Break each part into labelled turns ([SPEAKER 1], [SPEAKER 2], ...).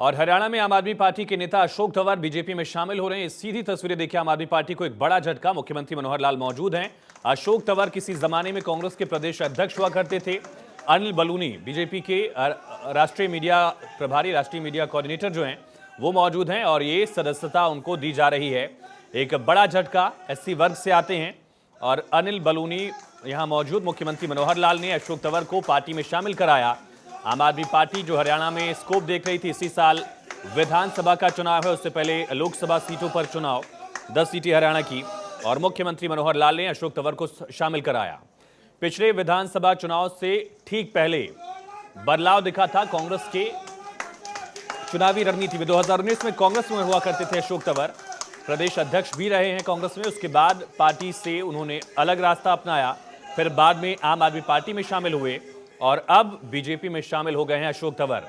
[SPEAKER 1] और हरियाणा में आम आदमी पार्टी के नेता अशोक तंवर बीजेपी में शामिल हो रहे हैं। सीधी तस्वीरें देखिए, आम आदमी पार्टी को एक बड़ा झटका। मुख्यमंत्री मनोहर लाल मौजूद हैं। अशोक तंवर किसी जमाने में कांग्रेस के प्रदेश अध्यक्ष हुआ करते थे। अनिल बलूनी बीजेपी के राष्ट्रीय मीडिया प्रभारी, राष्ट्रीय मीडिया कोऑर्डिनेटर जो हैं वो मौजूद हैं और ये सदस्यता उनको दी जा रही है। एक बड़ा झटका, एससी वर्ग से आते हैं और अनिल बलूनी यहां मौजूद। मुख्यमंत्री मनोहर लाल ने अशोक तंवर को पार्टी में शामिल कराया। आम आदमी पार्टी जो हरियाणा में स्कोप देख रही थी, इसी साल विधानसभा का चुनाव है, उससे पहले लोकसभा सीटों पर चुनाव, 10 सीटें हरियाणा की, और मुख्यमंत्री मनोहर लाल ने अशोक तंवर को शामिल कराया। पिछले विधानसभा चुनाव से ठीक पहले बदलाव दिखा था कांग्रेस के चुनावी रणनीति में। 2019 में कांग्रेस में हुआ करते थे अशोक तंवर, प्रदेश अध्यक्ष भी रहे हैं कांग्रेस में। उसके बाद पार्टी से उन्होंने अलग रास्ता अपनाया, फिर बाद में आम आदमी पार्टी में शामिल हुए और अब बीजेपी में शामिल हो गए हैं अशोक तंवर।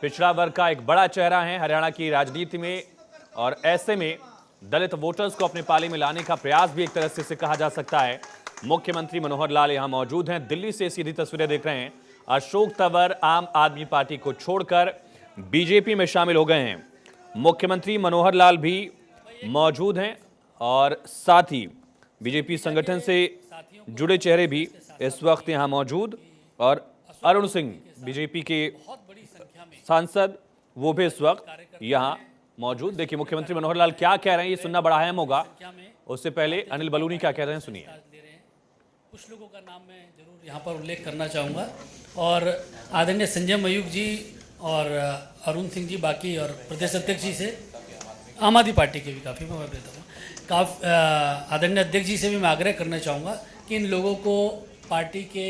[SPEAKER 1] पिछड़ा वर्ग का एक बड़ा चेहरा है हरियाणा की राजनीति में और ऐसे में दलित वोटर्स को अपने पाले में लाने का प्रयास भी एक तरह से कहा जा सकता है। मुख्यमंत्री मनोहर लाल यहां मौजूद हैं, दिल्ली से सीधी तस्वीरें देख रहे हैं। अशोक तंवर आम आदमी पार्टी को छोड़कर बीजेपी में शामिल हो गए हैं। मुख्यमंत्री मनोहर लाल भी मौजूद हैं और साथ ही बीजेपी संगठन से जुड़े चेहरे भी इस वक्त यहां मौजूद, और अरुण सिंह बीजेपी के सांसद वो भी इस वक्त यहां मौजूद। देखिए मुख्यमंत्री मनोहर लाल क्या कह रहे हैं, ये सुनना बड़ा अहम होगा। उससे पहले अनिल बलूनी क्या कह रहे हैं, सुनिए।
[SPEAKER 2] कुछ लोगों का नाम मैं जरूर यहाँ पर उल्लेख करना चाहूँगा, और आदरणीय संजय मयूख जी और अरुण सिंह जी, बाकी और प्रदेश अध्यक्ष जी से आम आदमी पार्टी के भी काफ़ी आदरणीय अध्यक्ष जी से भी मैं आग्रह करना चाहूँगा कि इन लोगों को पार्टी के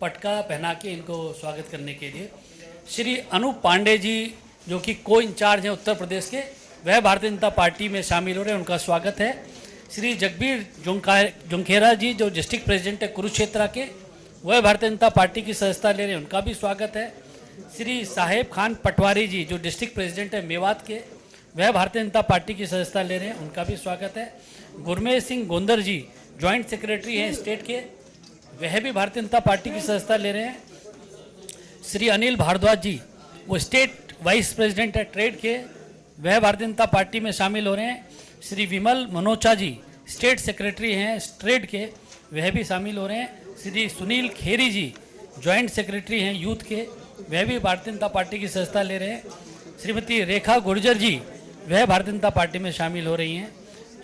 [SPEAKER 2] पटका पहना के इनको स्वागत करने के लिए श्री अनूप पांडे जी, जो कि को इंचार्ज हैं उत्तर प्रदेश के, वह भारतीय जनता पार्टी में शामिल हो रहे हैं, उनका स्वागत है। श्री जगबीर जुंखेरा जी, जो डिस्ट्रिक्ट प्रेसिडेंट है कुरुक्षेत्र के, वह भारतीय जनता पार्टी की सदस्यता ले रहे हैं, उनका भी स्वागत है। श्री साहेब खान पटवारी जी, जो डिस्ट्रिक्ट प्रेसिडेंट है मेवात के, वह भारतीय जनता पार्टी की सदस्यता ले रहे हैं, उनका भी स्वागत है। गुरमेज सिंह गोंदर जी, ज्वाइंट सेक्रेटरी हैं स्टेट के, वह भी भारतीय जनता पार्टी की सदस्यता ले रहे हैं। श्री अनिल भारद्वाज जी, वो स्टेट वाइस प्रेसिडेंट है ट्रेड के, वह भारतीय जनता पार्टी में शामिल हो रहे हैं। श्री विमल मनोचा जी, स्टेट सेक्रेटरी हैं ट्रेड के, वह भी शामिल हो रहे हैं। श्री सुनील खेरी जी, ज्वाइंट सेक्रेटरी हैं यूथ के, वह भी भारतीय जनता पार्टी की सदस्यता ले रहे हैं। श्रीमती रेखा गुर्जर जी, वह भारतीय जनता पार्टी में शामिल हो रही हैं।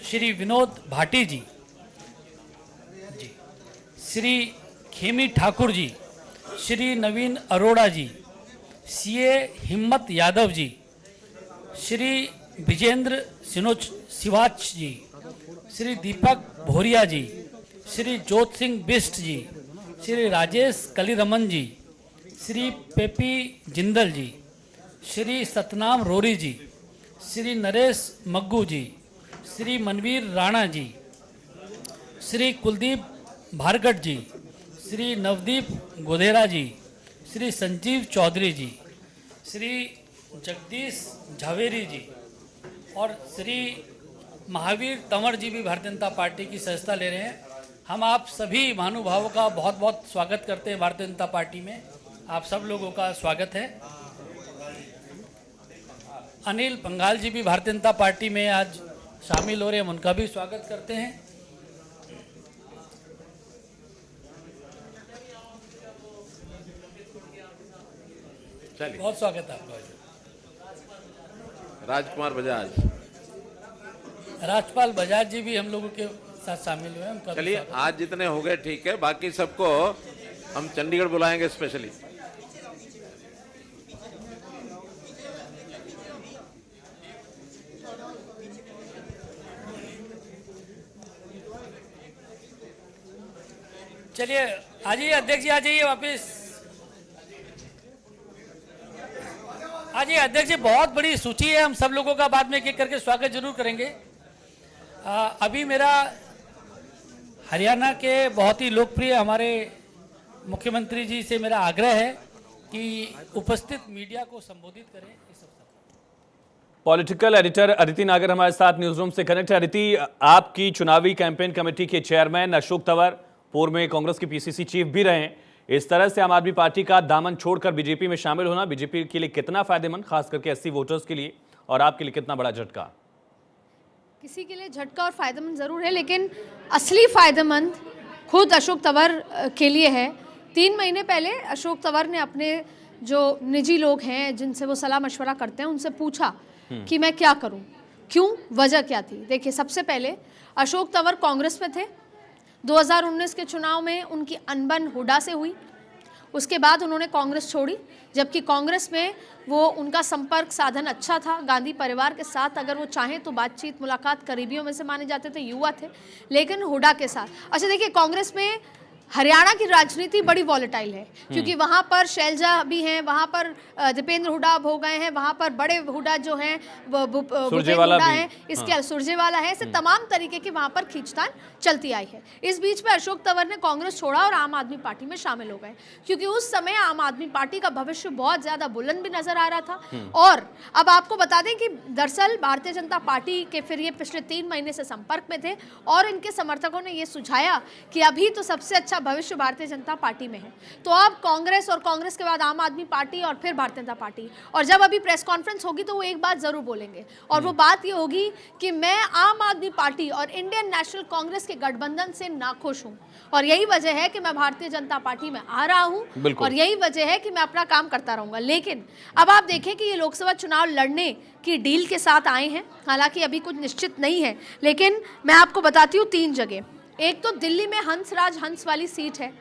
[SPEAKER 2] श्री विनोद भाटी जी, श्री खेमी ठाकुर जी, श्री नवीन अरोड़ा जी, सीए हिम्मत यादव जी, श्री विजेंद्र सिवाच जी, श्री दीपक भोरिया जी, श्री जोत सिंह बिस्ट जी, श्री राजेश कलीरमन जी, श्री पेपी जिंदल जी, श्री सतनाम रोरी जी, श्री नरेश मग्गू जी, श्री मनवीर राणा जी, श्री कुलदीप भार्गट जी, श्री नवदीप गोधेरा जी, श्री संजीव चौधरी जी, श्री जगदीश झावेरी जी और श्री महावीर तंवर जी भी भारतीय जनता पार्टी की सदस्यता ले रहे हैं। हम आप सभी महानुभावों का बहुत बहुत स्वागत करते हैं भारतीय जनता पार्टी में। आप सब लोगों का स्वागत है। अनिल पंघाल जी भी भारतीय जनता पार्टी में आज शामिल हो रहे हैं, उनका भी स्वागत करते हैं। बहुत स्वागत है आपका।
[SPEAKER 3] राजकुमार बजाज,
[SPEAKER 2] राजपाल बजाज जी भी हम लोगों के साथ शामिल हुए हैं, उनका।
[SPEAKER 3] चलिए आज जितने हो गए ठीक है, बाकी सबको हम चंडीगढ़ बुलाएंगे स्पेशली।
[SPEAKER 2] चलिए आ जाइए अध्यक्ष जी, आ जाइए वापस। जी अध्यक्ष जी, बहुत बड़ी सूची है, हम सब लोगों का बाद में एक एक करके स्वागत जरूर करेंगे। अभी मेरा हरियाणा के बहुत ही लोकप्रिय हमारे मुख्यमंत्री जी से मेरा आग्रह है कि उपस्थित मीडिया को संबोधित करें इस अवसर पर।
[SPEAKER 1] पॉलिटिकल एडिटर अदिति नागर हमारे साथ न्यूज रूम से कनेक्ट है। अदिति, आपकी चुनावी कैंपेन कमेटी के चेयरमैन अशोक तंवर पूर्व में कांग्रेस के पीसीसी चीफ भी रहे हैं, इस तरह से आम आदमी पार्टी का दामन छोड़कर बीजेपी में शामिल होना बीजेपी के लिए कितना फायदेमंद, खास करके 80 वोटर्स के लिए, और आपके लिए कितना बड़ा झटका?
[SPEAKER 4] किसी के लिए झटका और फायदेमंद ज़रूर है, लेकिन असली फायदेमंद खुद अशोक तंवर के लिए है। 3 महीने पहले अशोक तंवर ने अपने जो निजी लोग हैं जिनसे वो सलाह मशवरा करते हैं उनसे पूछा कि मैं क्या करूं, क्यों, वजह क्या थी। देखिए, सबसे पहले अशोक तंवर कांग्रेस में थे। 2019 के चुनाव में उनकी अनबन हुड्डा से हुई। उसके बाद उन्होंने कांग्रेस छोड़ी, जबकि कांग्रेस में वो उनका संपर्क साधन अच्छा था। गांधी परिवार के साथ अगर वो चाहें तो बातचीत, मुलाकात करीबियों में से माने जाते थे, युवा थे, लेकिन हुड्डा के साथ। अच्छा देखिए, कांग्रेस में हरियाणा की राजनीति बड़ी वॉलेटाइल है, क्योंकि वहाँ पर शैलजा भी हैं, वहाँ पर दीपेंद्र हुड्डा अब हो गए हैं, वहाँ पर बड़े हुड्डा जो हैं भूपेंद्र हुड्डा हैं, इसके सुरजेवाला है, ऐसे तमाम तरीके की वहाँ पर खींचतान चलती आई है। इस बीच में अशोक तंवर ने कांग्रेस छोड़ा और आम आदमी पार्टी में शामिल हो गए, क्योंकि उस समय आम आदमी पार्टी का भविष्य बहुत ज़्यादा बुलंद भी नजर आ रहा था। और अब आपको बता दें कि दरअसल भारतीय जनता पार्टी के फिर ये पिछले 3 महीने से संपर्क में थे और इनके समर्थकों ने ये सुझाया कि अभी तो सबसे अच्छा भविष्य भारतीय जनता पार्टी में है। तो अब कांग्रेस और कांग्रेस के बाद आम आदमी पार्टी और फिर भारतीय जनता पार्टी, और जब अभी प्रेस कॉन्फ्रेंस होगी तो वो एक बात जरूर बोलेंगे, और वो बात ये होगी कि मैं आम आदमी पार्टी और इंडियन नेशनल कांग्रेस के गठबंधन से नाखुश हूं, और यही वजह है कि मैं भारतीय जनता पार्टी में आ रहा हूं, और यही वजह है कि मैं अपना काम करता रहूंगा। लेकिन अब आप देखें कि ये लोकसभा चुनाव लड़ने की डील के साथ आए हैं। हालांकि अभी कुछ निश्चित नहीं है, लेकिन मैं आपको बताती हूँ 3 जगह। एक तो दिल्ली में हंसराज हंस वाली सीट है,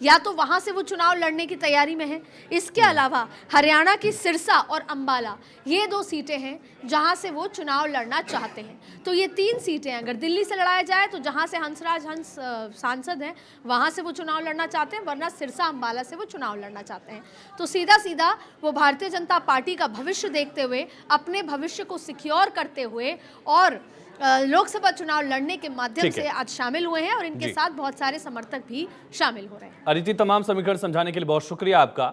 [SPEAKER 4] या तो वहां से वो चुनाव लड़ने की तैयारी में है। इसके अलावा हरियाणा की सिरसा और अंबाला, ये 2 सीटें हैं जहां से वो चुनाव लड़ना चाहते हैं। तो ये 3 सीटें हैं। अगर दिल्ली से लड़ाया जाए तो जहां से हंसराज हंस सांसद हैं वहां से वो चुनाव लड़ना चाहते हैं, वरना सिरसा अंबाला से वो चुनाव लड़ना चाहते हैं। तो सीधा सीधा वो भारतीय जनता पार्टी का भविष्य देखते हुए, अपने भविष्य को सिक्योर करते हुए और लोकसभा चुनाव लड़ने के माध्यम से आज शामिल हुए हैं, और इनके साथ बहुत सारे समर्थक भी शामिल हो रहे हैं।
[SPEAKER 1] अदिति, तमाम समीकरण समझाने के लिए बहुत शुक्रिया आपका।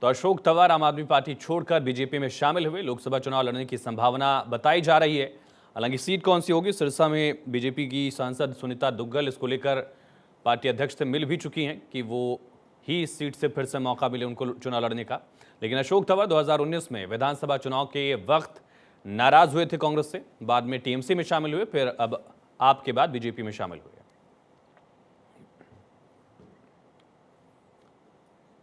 [SPEAKER 1] तो अशोक तंवर आम आदमी पार्टी छोड़कर बीजेपी में शामिल हुए, लोकसभा चुनाव लड़ने की संभावना बताई जा रही है। हालांकि सीट कौन सी होगी, सिरसा में बीजेपी की सांसद सुनीता दुग्गल इसको लेकर पार्टी अध्यक्ष से मिल भी चुकी हैं कि वो ही इस सीट से फिर से मौका मिले उनको चुनाव लड़ने का। लेकिन अशोक तंवर 2019 में विधानसभा चुनाव के वक्त नाराज हुए थे कांग्रेस से, बाद में टीएमसी में शामिल हुए, फिर अब आप के बाद बीजेपी में शामिल हुए।